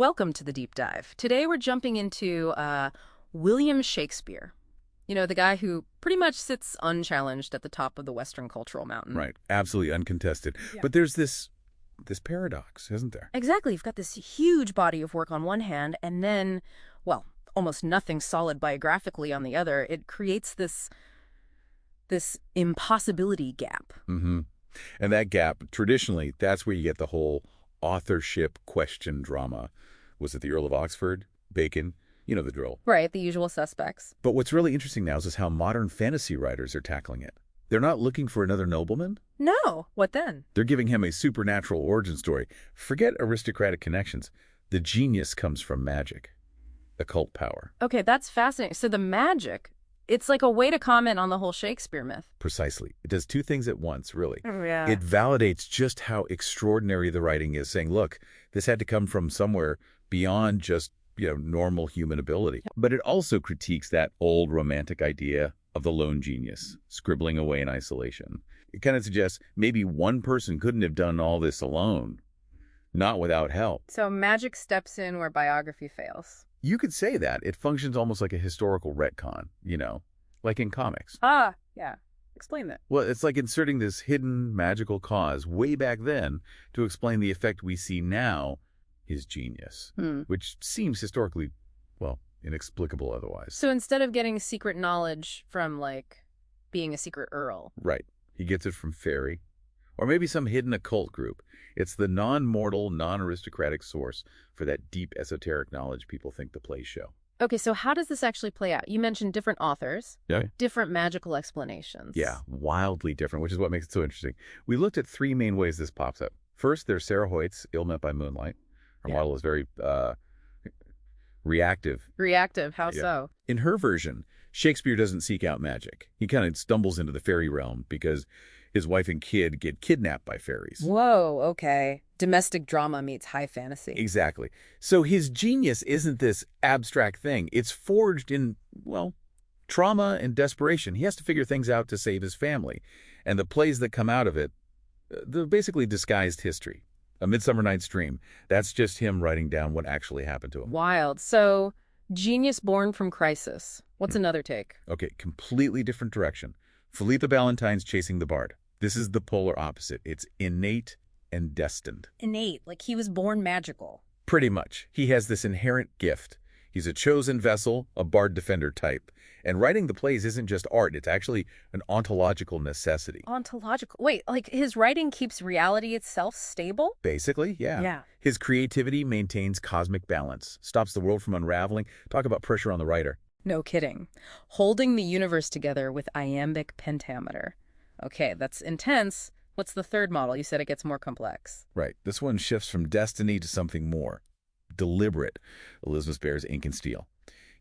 Welcome to the deep dive. Today we're jumping into William Shakespeare. You know, the guy who pretty much sits unchallenged at the top of the Western cultural mountain. Right. Absolutely uncontested. Yeah. But there's this paradox, isn't there? Exactly. You've got this huge body of work on one hand, and then, well, almost nothing solid biographically on the other. It creates this impossibility gap. Mm-hmm. And that gap, traditionally, that's where you get the whole authorship question drama. Was it the Earl of Oxford? Bacon? You know the drill. Right, the usual suspects. But what's really interesting now is how modern fantasy writers are tackling it. They're not looking for another nobleman. No. What then? They're giving him a supernatural origin story. Forget aristocratic connections. The genius comes from magic, occult power. Okay, that's fascinating. So the magic, it's like a way to comment on the whole Shakespeare myth. Precisely. It does two things at once, really. Oh, yeah. It validates just how extraordinary the writing is, saying, look, this had to come from somewhere beyond just, normal human ability. But it also critiques that old romantic idea of the lone genius, scribbling away in isolation. It kind of suggests maybe one person couldn't have done all this alone, not without help. So magic steps in where biography fails. You could say that. It functions almost like a historical retcon, like in comics. Ah, yeah. Explain that. Well, it's like inserting this hidden magical cause way back then to explain the effect we see now, his genius, which seems historically, inexplicable otherwise. So instead of getting secret knowledge from, being a secret earl. Right. He gets it from fairy, or maybe some hidden occult group. It's the non-mortal, non-aristocratic source for that deep esoteric knowledge people think the plays show. Okay, so how does this actually play out? You mentioned different authors, different magical explanations. Yeah, wildly different, which is what makes it so interesting. We looked at three main ways this pops up. First, there's Sarah Hoyt's Ill Met by Moonlight. Her model is very reactive. Reactive, how so? In her version, Shakespeare doesn't seek out magic. He kind of stumbles into the fairy realm because his wife and kid get kidnapped by fairies. Whoa, okay. Domestic drama meets high fantasy. Exactly. So his genius isn't this abstract thing. It's forged in, trauma and desperation. He has to figure things out to save his family. And the plays that come out of it, they're basically disguised history. A Midsummer Night's Dream, that's just him writing down what actually happened to him. Wild. So, genius born from crisis. What's another take? Okay, completely different direction. Philippa Ballantyne's Chasing the Bard. This is the polar opposite. It's innate and destined. Innate, like he was born magical. Pretty much. He has this inherent gift. He's a chosen vessel, a bard defender type. And writing the plays isn't just art. It's actually an ontological necessity. Ontological? Wait, like his writing keeps reality itself stable? Basically, yeah. Yeah. His creativity maintains cosmic balance, stops the world from unraveling. Talk about pressure on the writer. No kidding. Holding the universe together with iambic pentameter. Okay, that's intense. What's the third model? You said it gets more complex. Right. This one shifts from destiny to something more. Deliberate. Elizabeth Bear's Ink and Steel.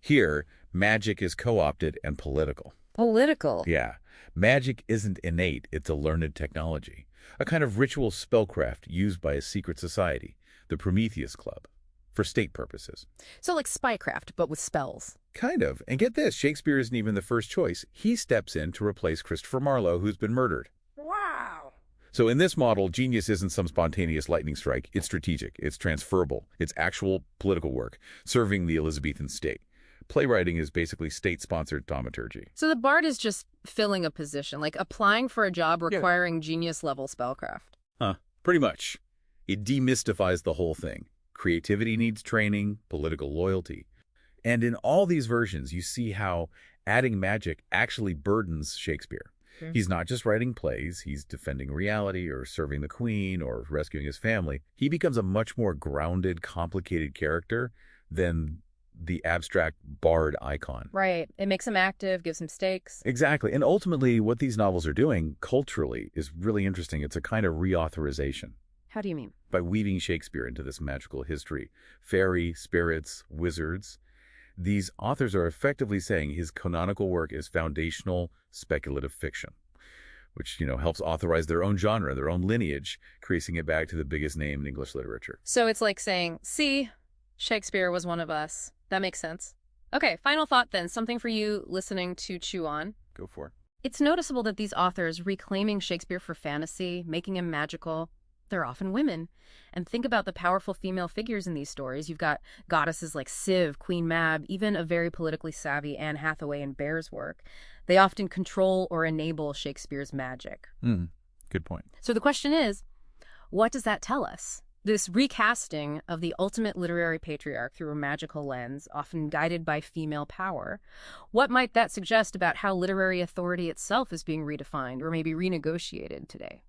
Here, magic is co-opted and political. Political? Yeah. Magic isn't innate. It's a learned technology. A kind of ritual spellcraft used by a secret society, the Prometheus Club, for state purposes. So like spycraft, but with spells. Kind of. And get this, Shakespeare isn't even the first choice. He steps in to replace Christopher Marlowe, who's been murdered. Wow. So in this model, genius isn't some spontaneous lightning strike. It's strategic. It's transferable. It's actual political work, serving the Elizabethan state. Playwriting is basically state-sponsored thaumaturgy. So the bard is just filling a position, like applying for a job requiring genius-level spellcraft. Pretty much. It demystifies the whole thing. Creativity needs training, political loyalty. And in all these versions, you see how adding magic actually burdens Shakespeare. He's not just writing plays, he's defending reality or serving the queen or rescuing his family. He becomes a much more grounded, complicated character than the abstract bard icon. Right. It makes him active, gives him stakes. Exactly. And ultimately, what these novels are doing culturally is really interesting. It's a kind of reauthorization. How do you mean? By weaving Shakespeare into this magical history. Fairy, spirits, wizards. These authors are effectively saying his canonical work is foundational speculative fiction, which, helps authorize their own genre, their own lineage, tracing it back to the biggest name in English literature. So it's like saying, see, Shakespeare was one of us. That makes sense. Okay, final thought then, something for you listening to chew on. Go for it. It's noticeable that these authors reclaiming Shakespeare for fantasy, making him magical, they're often women. And think about the powerful female figures in these stories. You've got goddesses like Siv, Queen Mab, even a very politically savvy Anne Hathaway in Bear's work. They often control or enable Shakespeare's magic. Good point. So the question is, what does that tell us? This recasting of the ultimate literary patriarch through a magical lens, often guided by female power, what might that suggest about how literary authority itself is being redefined or maybe renegotiated today?